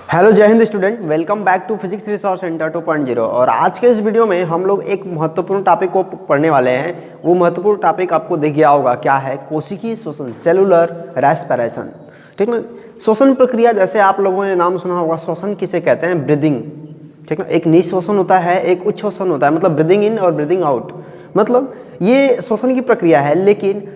Hello जय हिंद student, welcome back to physics resource centre 2.0। और आज के इस वीडियो में हम लोग एक महत्वपूर्ण टॉपिक को पढ़ने वाले हैं। वो महत्वपूर्ण टॉपिक आपको दिख गया होगा, क्या है? कोशिकीय श्वसन, सेलुलर रेस्पिरेशन। ठीक ना। श्वसन प्रक्रिया, जैसे आप लोगों ने नाम सुना होगा, श्वसन किसे कहते हैं? ब्रीदिंग। ठीक ना। एक निश्वसन होता है, एक उच्छ्वसन होता है, मतलब ब्रीदिंग इन और ब्रीदिंग आउट। मतलब ये श्वसन की प्रक्रिया है। लेकिन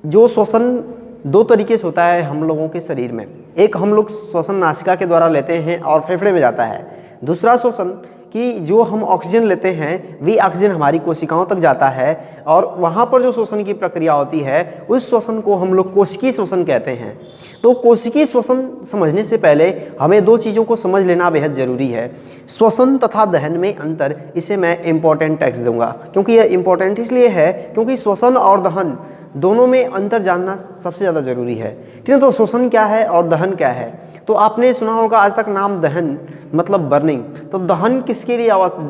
जो श्वसन दो तरीके से होता है हम लोगों के शरीर में। एक हम लोग श्वसन नासिका के द्वारा लेते हैं और फेफड़े में जाता है। दूसरा श्वसन कि जो हम ऑक्सीजन लेते हैं वे ऑक्सीजन हमारी कोशिकाओं तक जाता है, और वहाँ पर जो श्वसन की प्रक्रिया होती है उस श्वसन को हम लोग कोशिकीय श्वसन कहते हैं। तो कोशिकीय श्वसन समझने से पहले हमें दो चीज़ों को समझ लेना बेहद ज़रूरी है। श्वसन तथा दहन में अंतर, इसे मैं इम्पोर्टेंट टेक्स्ट दूंगा, क्योंकि यह इम्पोर्टेंट इसलिए है क्योंकि श्वसन और दहन दोनों में अंतर जानना सबसे ज़्यादा ज़रूरी है। ठीक है। तो श्वसन क्या है और दहन क्या है? तो आपने सुना होगा आज तक नाम दहन, मतलब बर्निंग। तो दहन किसके लिए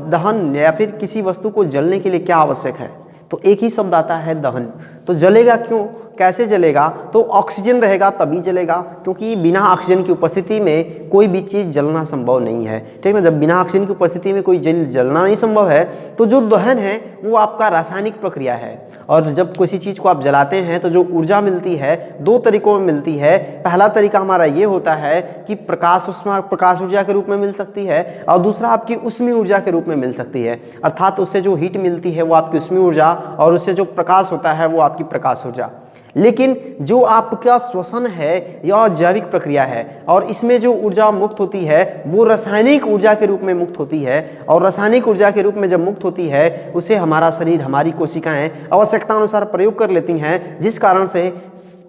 दहन या फिर किसी वस्तु को जलने के लिए क्या आवश्यक है? तो एक ही शब्द आता है दहन। तो जलेगा क्यों, कैसे जलेगा? तो ऑक्सीजन रहेगा तभी जलेगा, क्योंकि बिना ऑक्सीजन की उपस्थिति में कोई भी चीज़ जलना संभव नहीं है। ठीक है। जब बिना ऑक्सीजन की उपस्थिति में कोई जलना नहीं संभव है, तो जो दहन है वो आपका रासायनिक प्रक्रिया है। और जब किसी चीज़ को आप जलाते हैं तो जो ऊर्जा मिलती है दो तरीकों में मिलती है। पहला तरीका हमारा ये होता है कि प्रकाश ऊर्जा के रूप में मिल सकती है, और दूसरा आपकी उष्मीय ऊर्जा के रूप में मिल सकती है। अर्थात उससे जो हीट मिलती है वो आपकी उष्मीय ऊर्जा, और उससे जो प्रकाश होता है वो आपकी प्रकाश ऊर्जा। लेकिन जो आपका श्वसन है यह जैविक प्रक्रिया है, और इसमें जो ऊर्जा मुक्त होती है वो रासायनिक ऊर्जा के रूप में मुक्त होती है। और रासायनिक ऊर्जा के रूप में जब मुक्त होती है उसे हमारा शरीर, हमारी कोशिकाएं आवश्यकता अनुसार प्रयोग कर लेती हैं, जिस कारण से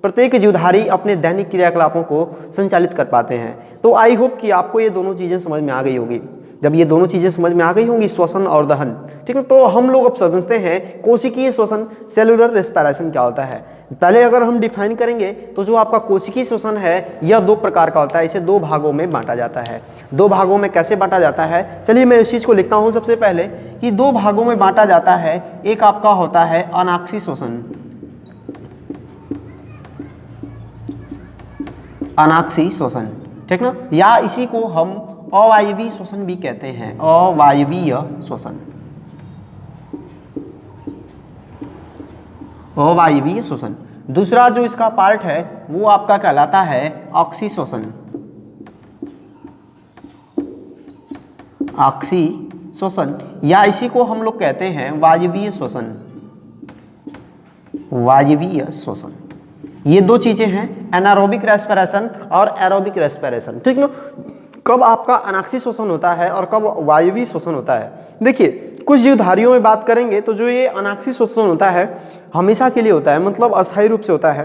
प्रत्येक जीवधारी अपने दैनिक क्रियाकलापों को संचालित कर पाते हैं। तो आई होप कि आपको ये दोनों चीज़ें समझ में आ गई होगी। जब ये दोनों चीज़ें समझ में आ गई होंगी, श्वसन और दहन, ठीक है, तो हम लोग अब समझते हैं कोशिकीय श्वसन, सेलुलर रेस्पिरेशन क्या होता है। पहले अगर हम डिफाइन करेंगे तो जो आपका कोशिकीय श्वसन है यह दो प्रकार का होता है। इसे दो भागों में बांटा जाता है। दो भागों में कैसे बांटा जाता है? चलिए मैं इस चीज़ को लिखता हूँ सबसे पहले कि दो भागों में बांटा जाता है। एक आपका होता है अनाक्षी श्वसन, अनाक्षी श्वसन, ठीक ना, या इसी को हम अवायवीय श्वसन भी कहते हैं, अवायवीय श्वसन, अवायवीय श्वसन। दूसरा जो इसका पार्ट है वो आपका कहलाता है ऑक्सी श्वसन, ऑक्सी श्वसन, या इसी को हम लोग कहते हैं वायवीय श्वसन, वायवीय श्वसन। ये दो चीजें हैं, एनारोबिक रेस्पिरेशन और एरोबिक रेस्पिरेशन। ठीक ना। कब आपका अनाक्षी श्वसन होता है और कब वायवीय श्वसन होता है? देखिए, कुछ जीवधारियों में बात करेंगे तो जो ये अनाक्षी श्वसन होता है हमेशा के लिए होता है, मतलब अस्थायी रूप से होता है।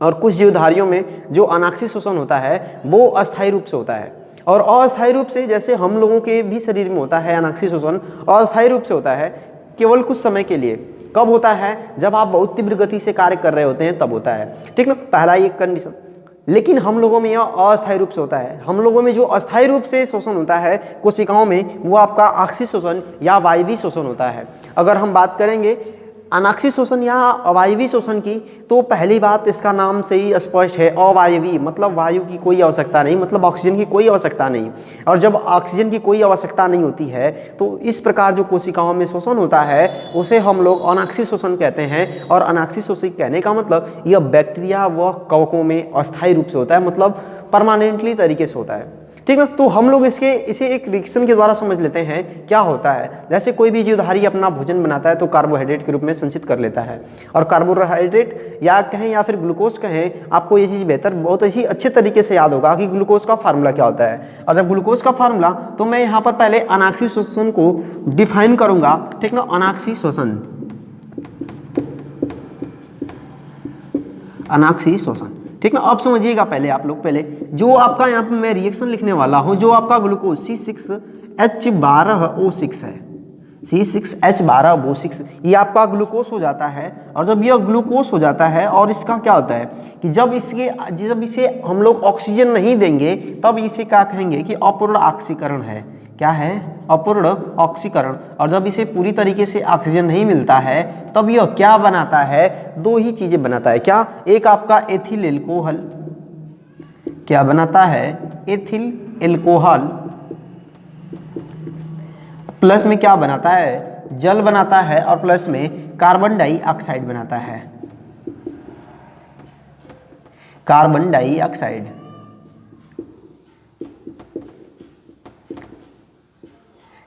और कुछ जीवधारियों में जो अनाक्षी श्वसन होता है वो अस्थायी रूप से होता है। और अस्थायी रूप से, जैसे हम लोगों के भी शरीर में होता है अनाक्षी श्वसन, अस्थायी रूप से होता है केवल कुछ समय के लिए। कब होता है? जब आप बहुत तीव्र गति से कार्य कर रहे होते हैं तब होता है। ठीक ना, पहला ये कंडीशन। लेकिन हम लोगों में यह अस्थायी रूप से होता है। हम लोगों में जो अस्थायी रूप से श्वसन होता है कोशिकाओं में वो आपका ऑक्सी श्वसन या वायवीय श्वसन होता है। अगर हम बात करेंगे अनाक्षी श्वसन या अवायवीय श्वसन की, तो पहली बात इसका नाम से ही स्पष्ट है, अवायवीय मतलब वायु की कोई आवश्यकता नहीं, मतलब ऑक्सीजन की कोई आवश्यकता नहीं। और जब ऑक्सीजन की कोई आवश्यकता नहीं होती है तो इस प्रकार जो कोशिकाओं में श्वसन होता है उसे हम लोग अनाक्षी श्वसन कहते हैं। और अनाक्षी श्वसन कहने का मतलब यह बैक्टीरिया व कवकों में अस्थायी रूप से होता है, मतलब परमानेंटली तरीके से होता है। ठीक है। तो हम लोग इसे एक रिएक्शन के द्वारा समझ लेते हैं क्या होता है। जैसे कोई भी जीवधारी अपना भोजन बनाता है तो कार्बोहाइड्रेट के रूप में संचित कर लेता है, और कार्बोहाइड्रेट या कहें या फिर ग्लूकोज कहें, आपको ये चीज़ बेहतर बहुत ही अच्छे तरीके से याद होगा कि ग्लूकोज का फार्मूला क्या होता है। और जब ग्लूकोज का फार्मूला, तो मैं यहाँ पर पहले अनाक्षी श्वसन को डिफाइन करूँगा। ठीक ना, अनाक्षी श्वसन, अनाक्षी श्वसन। ठीक ना। अब समझिएगा पहले आप लोग, पहले जो आपका यहाँ पे मैं रिएक्शन लिखने वाला हूँ, जो आपका ग्लूकोज C6H12O6 है, C6H12O6, ये आपका ग्लूकोज हो जाता है। और जब यह ग्लूकोज हो जाता है, और इसका क्या होता है कि जब इसे हम लोग ऑक्सीजन नहीं देंगे तब इसे क्या कहेंगे कि अपूर्ण ऑक्सीकरण है। क्या है? अपूर्ण ऑक्सीकरण। और जब इसे पूरी तरीके से ऑक्सीजन नहीं मिलता है तब यह क्या बनाता है? दो ही चीजें बनाता है। क्या? एक आपका एथिल एल्कोहल, क्या बनाता है? एथिल एल्कोहल प्लस में क्या बनाता है, जल बनाता है और प्लस में कार्बन डाइऑक्साइड बनाता है, कार्बन डाइऑक्साइड।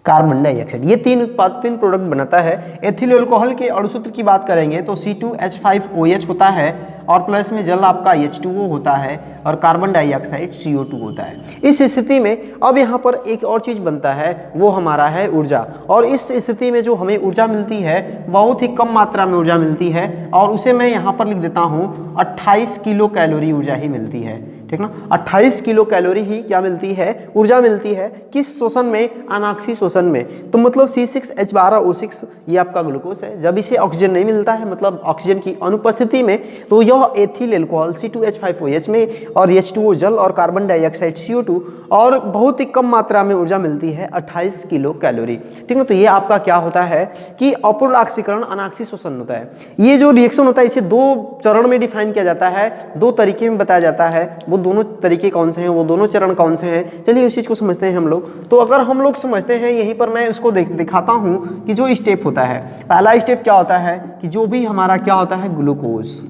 कार्बन डाइऑक्साइड ये तीन उत्पाद, तीन प्रोडक्ट बनाता है। एथिल अल्कोहल के अणुसूत्र की बात करेंगे तो C2H5OH होता है और प्लस में जल आपका H2O होता है और कार्बन डाइऑक्साइड CO2 होता है। इस स्थिति में अब यहाँ पर एक और चीज़ बनता है, वो हमारा है ऊर्जा। और इस स्थिति में जो हमें ऊर्जा मिलती है बहुत ही कम मात्रा में ऊर्जा मिलती है और उसे मैं यहाँ पर लिख देता हूँ 28 किलो कैलोरी ऊर्जा ही मिलती है, ठीक ना। 28 किलो कैलोरी ही क्या मिलती है, ऊर्जा मिलती है। किस शोषण में, अनाक्षी शोषण में। तो मतलब C6H12O6 ये आपका ग्लूकोज है। जब इसे ऑक्सीजन नहीं मिलता है, मतलब ऑक्सीजन की अनुपस्थिति में, तो यह एथिल अल्कोहल C2H5OH में और H2O जल और कार्बन डाइऑक्साइड CO2 और बहुत ही कम मात्रा में ऊर्जा मिलती है 28 किलो कैलोरी, ठीक है। तो ये आपका क्या होता है कि अपूर्ण ऑक्सीकरण अनाक्षी शोषण होता है। ये जो रिएक्शन होता है इसे दो चरण में डिफाइन किया जाता है, दो तरीके में बताया जाता है। वो दोनों तरीके कौन से हैं, वो दोनों चरण कौन से हैं, चलिए उस चीज को समझते हैं हम लोग। तो अगर हम लोग समझते हैं, यहीं पर मैं उसको दिखाता हूं कि जो स्टेप होता है, पहला स्टेप क्या होता है कि जो भी हमारा क्या होता है, ग्लूकोज,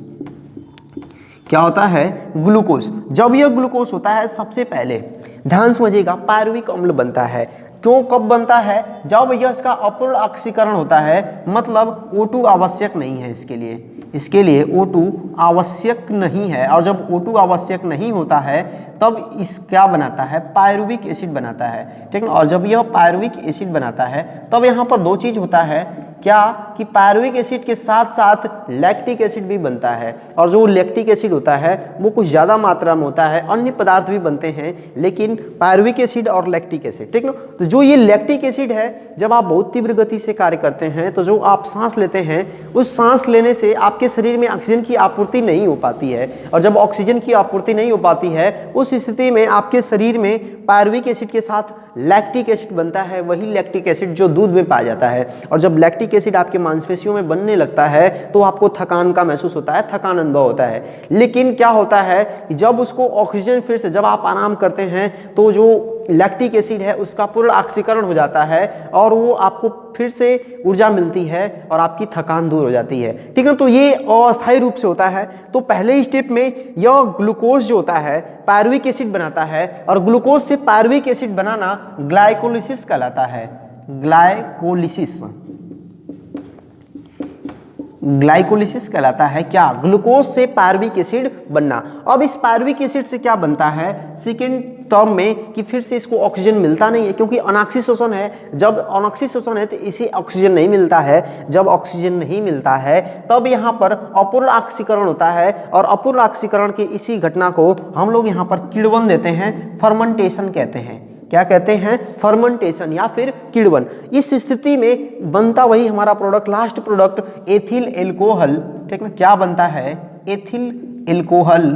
क्या होता है, ग्लूकोज। जब यह ग्लूकोज होता है सबसे पहले ध्यान समझिएगा पायरुविक अम्ल बनता है। क्यों, कब बनता है, जब यह इसका अपूर्ण ऑक्सीकरण होता है, मतलब O2 आवश्यक नहीं है इसके लिए, इसके लिए O2 आवश्यक नहीं है। और जब O2 आवश्यक नहीं होता है तब इस क्या बनाता है, पायरुविक एसिड बनाता है, ठीक है। और जब यह पायरुविक एसिड बनाता है तब यहाँ पर दो चीज होता है, क्या कि पायरुविक एसिड के साथ साथ लैक्टिक एसिड भी बनता है। और जो लैक्टिक एसिड होता है वो कुछ ज़्यादा मात्रा में होता है, अन्य पदार्थ भी बनते हैं लेकिन पायरुविक एसिड और लैक्टिक एसिड, ठीक ना। तो जो ये लैक्टिक एसिड है, जब आप बहुत तीव्र गति से कार्य करते हैं तो जो आप सांस लेते हैं, उस सांस लेने से आपके शरीर में ऑक्सीजन की आपूर्ति नहीं हो पाती है। और जब ऑक्सीजन की आपूर्ति नहीं हो पाती है उस स्थिति में आपके शरीर में पायरुविक एसिड के साथ लैक्टिक एसिड बनता है, वही लैक्टिक एसिड जो दूध में पाया जाता है। और जब लैक्टिक एसिड आपके मांसपेशियों में बनने लगता है तो आपको थकान का महसूस होता है, थकान अनुभव होता है। लेकिन क्या होता है कि जब उसको ऑक्सीजन फिर से, जब आप आराम करते हैं तो जो लैक्टिक एसिड है उसका पूर्ण ऑक्सीकरण हो जाता है और वो आपको फिर से ऊर्जा मिलती है और आपकी थकान दूर हो जाती है, ठीक है। तो ये अस्थायी रूप से होता है। तो पहले स्टेप में यह ग्लूकोज जो होता है पायरुविक एसिड बनाता है और ग्लूकोज से पायरुविक एसिड बनाना ग्लाइकोलिसिस कहलाता है, ग्लाइकोलिसिस, ग्लाइकोलिसिस कहलाता है क्या, ग्लूकोज से पायरुविक एसिड बनना। अब इस पायरुविक एसिड से क्या बनता है सेकेंड टर्म में कि फिर से इसको ऑक्सीजन मिलता नहीं है क्योंकि अनाक्षी शोषण है। जब अनाक्षी शोषण है तो इसे ऑक्सीजन नहीं मिलता है। जब ऑक्सीजन नहीं मिलता है तब यहाँ पर अपूर्ण ऑक्सीकरण होता है और अपूर्ण ऑक्सीकरण की इसी घटना को हम लोग यहाँ पर किण्वन देते हैं, फर्मेंटेशन कहते हैं। क्या कहते हैं, फर्मेंटेशन या फिर किण्वन। इस स्थिति में बनता वही हमारा product, last product ethyl alcohol, ठीक है। क्या बनता है, एथिल एल्कोहल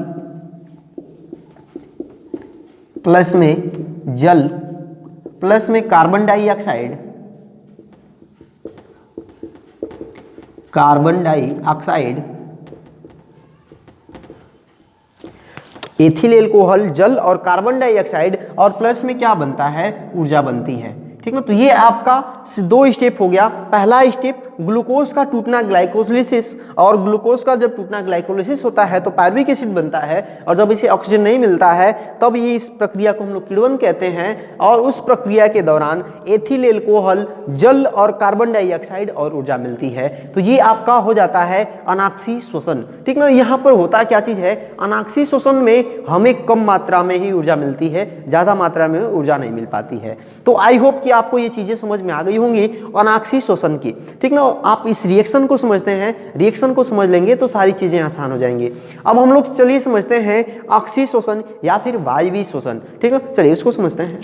प्लस में जल प्लस में carbon dioxide, carbon dioxide, ethyl alcohol, जल और कार्बन डाइऑक्साइड और प्लस में क्या बनता है, ऊर्जा बनती है, ठीक ना। तो ये आपका दो स्टेप हो गया। पहला स्टेप ग्लूकोज का टूटना ग्लाइकोलिसिस, और ग्लूकोज का जब टूटना ग्लाइकोलिसिस होता है तो पायरुविक एसिड बनता है और जब इसे ऑक्सीजन नहीं मिलता है तब ये इस प्रक्रिया को हम लोग किण्वन कहते हैं। और उस प्रक्रिया के दौरान एथिल एल्कोहल, जल और कार्बन डाइऑक्साइड और ऊर्जा मिलती है। तो ये आपका हो जाता है अनाक्षी शोषण, ठीक ना। यहाँ पर होता क्या चीज है, अनाक्षी शोषण में हमें कम मात्रा में ही ऊर्जा मिलती है, ज्यादा मात्रा में ऊर्जा नहीं मिल पाती है। तो आई होप कि आपको ये चीजें समझ में आ गई होंगी अनाक्षी शोषण की, ठीक ना। आप इस रिएक्शन को समझते हैं, रिएक्शन को समझ लेंगे तो सारी चीजें आसान हो जाएंगी। अब हम लोग चलिए समझते हैं अक्षीय शोषण या फिर वायवीय शोषण, ठीक है। चलिए उसको समझते हैं।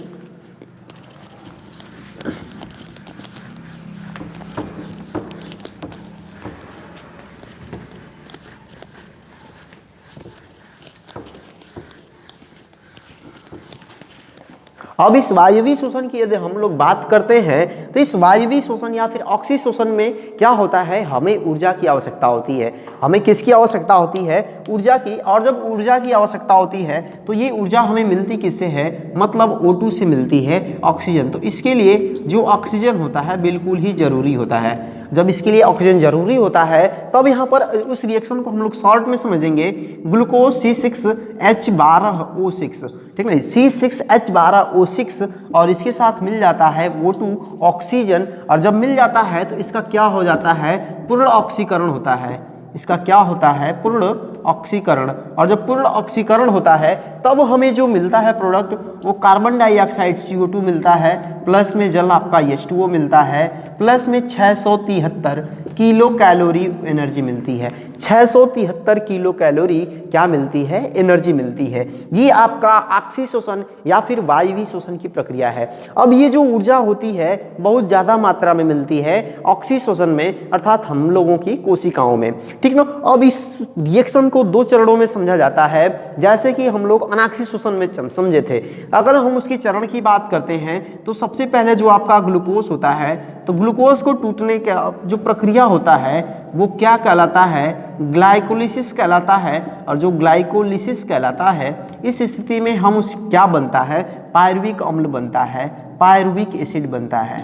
अब इस वायवीय शोषण की यदि हम लोग बात करते हैं तो इस वायवीय शोषण या फिर ऑक्सी शोषण में क्या होता है, हमें ऊर्जा की आवश्यकता होती है। हमें किसकी आवश्यकता होती है? ऊर्जा की। और जब ऊर्जा की आवश्यकता होती है तो ये ऊर्जा हमें मिलती किससे है? मतलब O2 से मिलती है, ऑक्सीजन। तो इसके लिए जो ऑक्सीजन होता है बिल्कुल ही जरूरी होता है। जब इसके लिए ऑक्सीजन जरूरी होता है तब यहाँ पर उस रिएक्शन को हम लोग शॉर्ट में समझेंगे, ग्लूकोज C6H12O6, ठीक है, C6H12O6 और इसके साथ मिल जाता है O2 ऑक्सीजन। और जब मिल जाता है तो इसका क्या हो जाता है? पूर्ण ऑक्सीकरण होता है। इसका क्या होता है? पूर्ण ऑक्सीकरण। और जब पूर्ण ऑक्सीकरण होता है तब हमें जो मिलता है प्रोडक्ट वो कार्बन डाइऑक्साइड CO2 मिलता है, प्लस में जल आपका H2O मिलता है, प्लस में 673 किलो कैलोरी एनर्जी मिलती है। 673 किलो कैलोरी क्या मिलती है? एनर्जी मिलती है। ये आपका ऑक्सी शोषण या फिर वायवीय शोषण की प्रक्रिया है। अब ये जो ऊर्जा होती है बहुत ज़्यादा मात्रा में मिलती है ऑक्सी शोषण में, अर्थात हम लोगों की कोशिकाओं में, ठीक ना। अब इस रिएक्शन को दो चरणों में समझा जाता है, जैसे कि हम लोग अनाक्सी शोषण में समझे थे। अगर हम उसकी चरण की बात करते हैं तो सबसे पहले जो आपका ग्लूकोज होता है, तो ग्लूकोज को टूटने का जो प्रक्रिया होता है वो क्या कहलाता है? ग्लाइकोलिसिस कहलाता है। और जो ग्लाइकोलिसिस कहलाता है इस स्थिति में हम उस क्या बनता है? पायरुविक अम्ल बनता है, पायरुविक एसिड बनता है।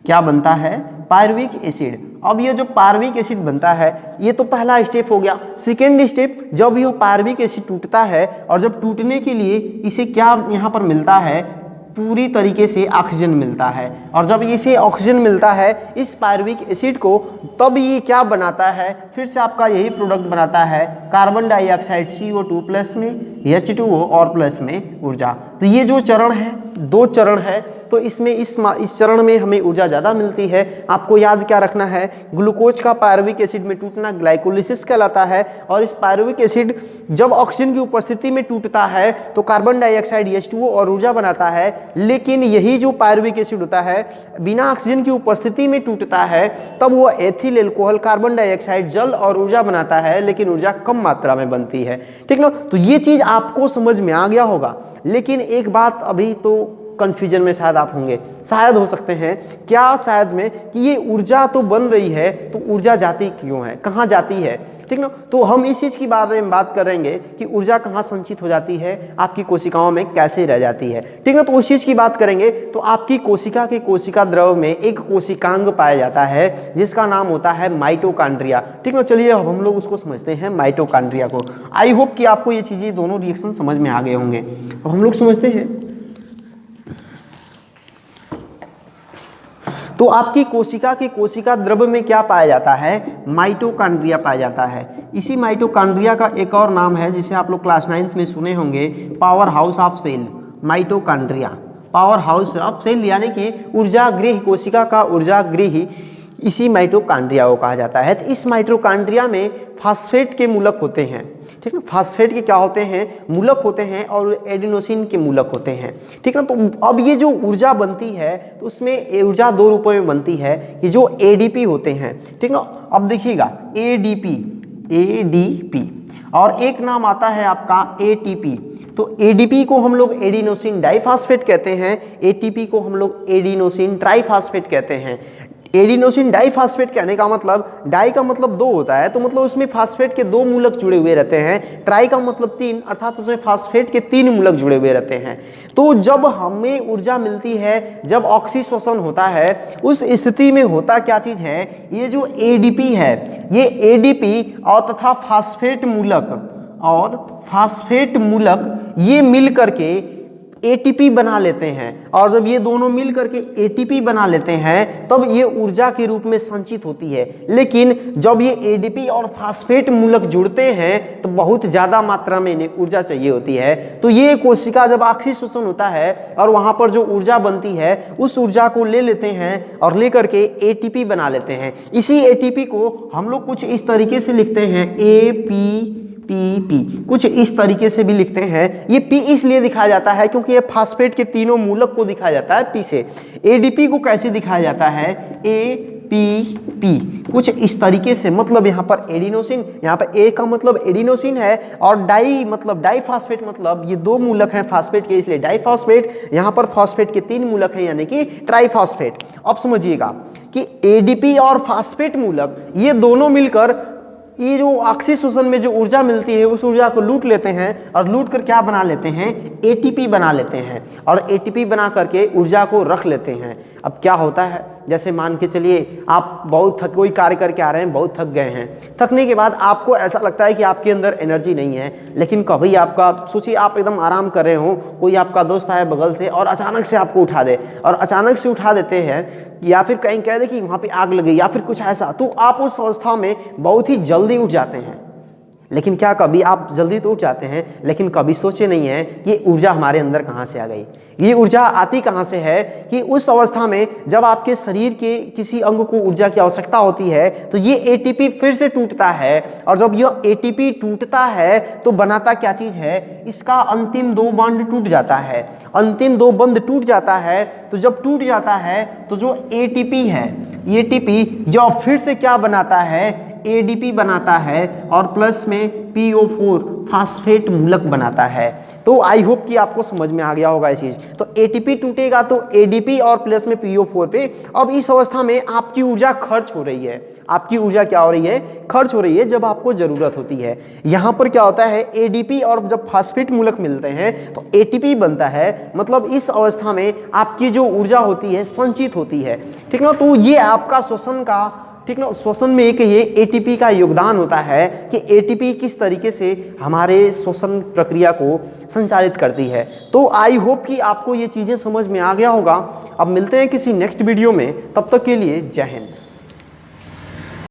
क्या बनता है? Pyruvic acid. अब ये जो पायरुविक एसिड बनता है ये तो पहला स्टेप हो गया। सेकेंड स्टेप, जब ये पायरुविक एसिड टूटता है और जब टूटने के लिए इसे क्या यहाँ पर मिलता है? पूरी तरीके से ऑक्सीजन मिलता है। और जब इसे ऑक्सीजन मिलता है इस पायरुविक एसिड को, तब ये क्या बनाता है? फिर से आपका यही प्रोडक्ट बनाता है, कार्बन डाइऑक्साइड CO2 प्लस में H2O और प्लस में ऊर्जा। तो ये जो चरण है, दो चरण है, तो इसमें इस चरण में हमें ऊर्जा ज़्यादा मिलती है। आपको याद क्या रखना है? ग्लूकोज का पायरुविक एसिड में टूटना ग्लाइकोलिसिस कहलाता है। और इस पायरुविक एसिड जब ऑक्सीजन की उपस्थिति में टूटता है तो कार्बन डाइऑक्साइड H2O और ऊर्जा बनाता है। लेकिन यही जो पायरुविक एसिड होता है बिना ऑक्सीजन की उपस्थिति में टूटता है तब वो एथिल अल्कोहल, कार्बन डाइऑक्साइड, जल और ऊर्जा बनाता है, लेकिन ऊर्जा कम मात्रा में बनती है, ठीक ना। तो ये चीज आपको समझ में आ गया होगा। लेकिन एक बात अभी तो कंफ्यूजन में शायद आप होंगे, शायद हो सकते हैं, क्या शायद में, कि ये ऊर्जा तो बन रही है तो ऊर्जा जाती क्यों है, कहाँ जाती है, ठीक ना। तो हम इस चीज़ के बारे में बात करेंगे कि ऊर्जा कहाँ संचित हो जाती है, आपकी कोशिकाओं में कैसे रह जाती है, ठीक ना। तो उस चीज़ की बात करेंगे। तो आपकी कोशिका के कोशिका द्रव में एक कोशिकांग पाया जाता है जिसका नाम होता है माइटोकॉन्ड्रिया, ठीक ना। चलिए अब हम लोग उसको समझते हैं, माइटोकॉन्ड्रिया को। आई होप कि आपको ये चीज़ें दोनों रिएक्शन समझ में आ गए होंगे। अब हम लोग समझते हैं। तो आपकी कोशिका के कोशिका द्रव्य में क्या पाया जाता है? माइटोकॉन्ड्रिया पाया जाता है। इसी माइटोकॉन्ड्रिया का एक और नाम है जिसे आप लोग क्लास 9th में सुने होंगे, power house of cell. Mitochondria power house of cell, यानी कि ऊर्जा गृह, कोशिका का ऊर्जा गृह, इसी माइटोकॉन्ड्रिया को कहा जाता है। तो इस माइटोकॉन्ड्रिया में फास्फेट के मूलक होते हैं, ठीक है। फास्फेट के क्या होते हैं? मूलक होते हैं, और एडिनोसिन के मूलक होते हैं, ठीक है। तो अब ये जो ऊर्जा बनती है तो उसमें ऊर्जा दो रूपों में बनती है, ये जो ADP होते हैं, ठीक ना। अब देखिएगा ADP और एक नाम आता है आपका ATP। तो ADP को हम लोग एडिनोसिन डाइफास्फेट कहते हैं, ATP को हम लोग एडिनोसिन ट्राइफास्फेट कहते हैं। एडिनोसिन डाइफास्फेट कहने का मतलब, डाई का मतलब दो होता है, तो मतलब उसमें फास्फेट के दो मूलक जुड़े हुए रहते हैं। ट्राई का मतलब तीन, अर्थात उसमें फास्फेट के तीन मूलक जुड़े हुए रहते हैं। तो जब हमें ऊर्जा मिलती है, जब ऑक्सी शोषण होता है, उस स्थिति में होता क्या चीज है? ये जो ADP है, ये ADP और तथा फास्फेट मूलक ये मिल करके ATP बना लेते हैं। और जब ये दोनों मिल करके ATP बना लेते हैं तब ये ऊर्जा के रूप में संचित होती है। लेकिन जब ये ADP और फास्फेट मूलक जुड़ते हैं तो बहुत ज़्यादा मात्रा में इन्हें ऊर्जा चाहिए होती है। तो ये कोशिका जब ऑक्सी शोषण होता है और वहाँ पर जो ऊर्जा बनती है उस ऊर्जा को ले लेते हैं और ले करके ATP बना लेते हैं। इसी ATP को हम लोग कुछ इस तरीके से लिखते हैं, APP, कुछ इस तरीके से भी लिखते हैं। ये P इसलिए दिखाया जाता है क्योंकि ये फास्फेट के तीनों मूलक को दिखाया जाता है P से। ADP को कैसे दिखाया जाता है? पी कुछ इस तरीके से, मतलब यहाँ पर एडिनोसिन, यहाँ पर ए का मतलब एडिनोसिन है और डाई मतलब डाइफॉस्फेट, मतलब ये दो मूलक हैं फास्फेट के, इसलिए डाइफॉस्फेट। यहाँ पर फॉस्फेट के 3 मूलक हैं यानी कि ट्राइफॉस्फेट। अब समझिएगा कि एडीपी और फास्फेट मूलक ये दोनों मिलकर ये जो ऑक्सीशोषण में जो ऊर्जा मिलती है उस ऊर्जा को लूट लेते हैं और लूट कर क्या बना लेते हैं, एटीपी बना लेते हैं और एटीपी बना करके ऊर्जा को रख लेते हैं। अब क्या होता है, जैसे मान के चलिए आप बहुत कोई कार्य करके आ रहे हैं, बहुत थक गए हैं, थकने के बाद आपको ऐसा लगता है कि आपके अंदर एनर्जी नहीं है, लेकिन कभी आपका सोचिए आप एकदम आराम कर रहे हो, कोई आपका दोस्त आया बगल से और अचानक से आपको उठा दे, और अचानक से उठा देते हैं या फिर कहीं कह दे कि वहाँ पे आग लगी या फिर कुछ ऐसा, तो आप उस अवस्था में बहुत ही जल्दी उठ जाते हैं। लेकिन क्या कभी आप जल्दी तो उठ जाते हैं, लेकिन कभी सोचे नहीं है ये ऊर्जा हमारे अंदर कहाँ से आ गई। ये ऊर्जा आती कहाँ से है कि उस अवस्था में जब आपके शरीर के किसी अंग को ऊर्जा की आवश्यकता होती है तो ये एटीपी फिर से टूटता है, और जब यह एटीपी टूटता है तो बनाता क्या चीज़ है, इसका अंतिम 2 बंध टूट जाता है। अंतिम 2 बंध टूट जाता है तो जब टूट जाता है तो जो एटीपी है, एटीपी यह फिर से क्या बनाता है, एडीपी बनाता है और प्लस में PO4 फास्फेट मूलक बनाता है। तो आई होप कि आपको समझ में आ गया होगा ये चीज़। तो एटीपी टूटेगा तो एडीपी और प्लस में PO4 पे। अब इस अवस्था में आपकी ऊर्जा खर्च हो रही है। आपकी ऊर्जा क्या हो रही है, खर्च हो रही है जब आपको ज़रूरत होती है। यहाँ पर क्या होता है, एडीपी और जब फास्फेट मूलक मिलते हैं तो एटीपी बनता है, मतलब इस अवस्था में आपकी जो ऊर्जा होती है संचित होती है, ठीक ना। तो ये आपका श्वसन का, ठीक ना, श्वसन में एक ये एटीपी का योगदान होता है कि एटीपी किस तरीके से हमारे श्वसन प्रक्रिया को संचालित करती है। तो आई होप कि आपको ये चीज़ें समझ में आ गया होगा। अब मिलते हैं किसी नेक्स्ट वीडियो में, तब तक के लिए जय हिंद।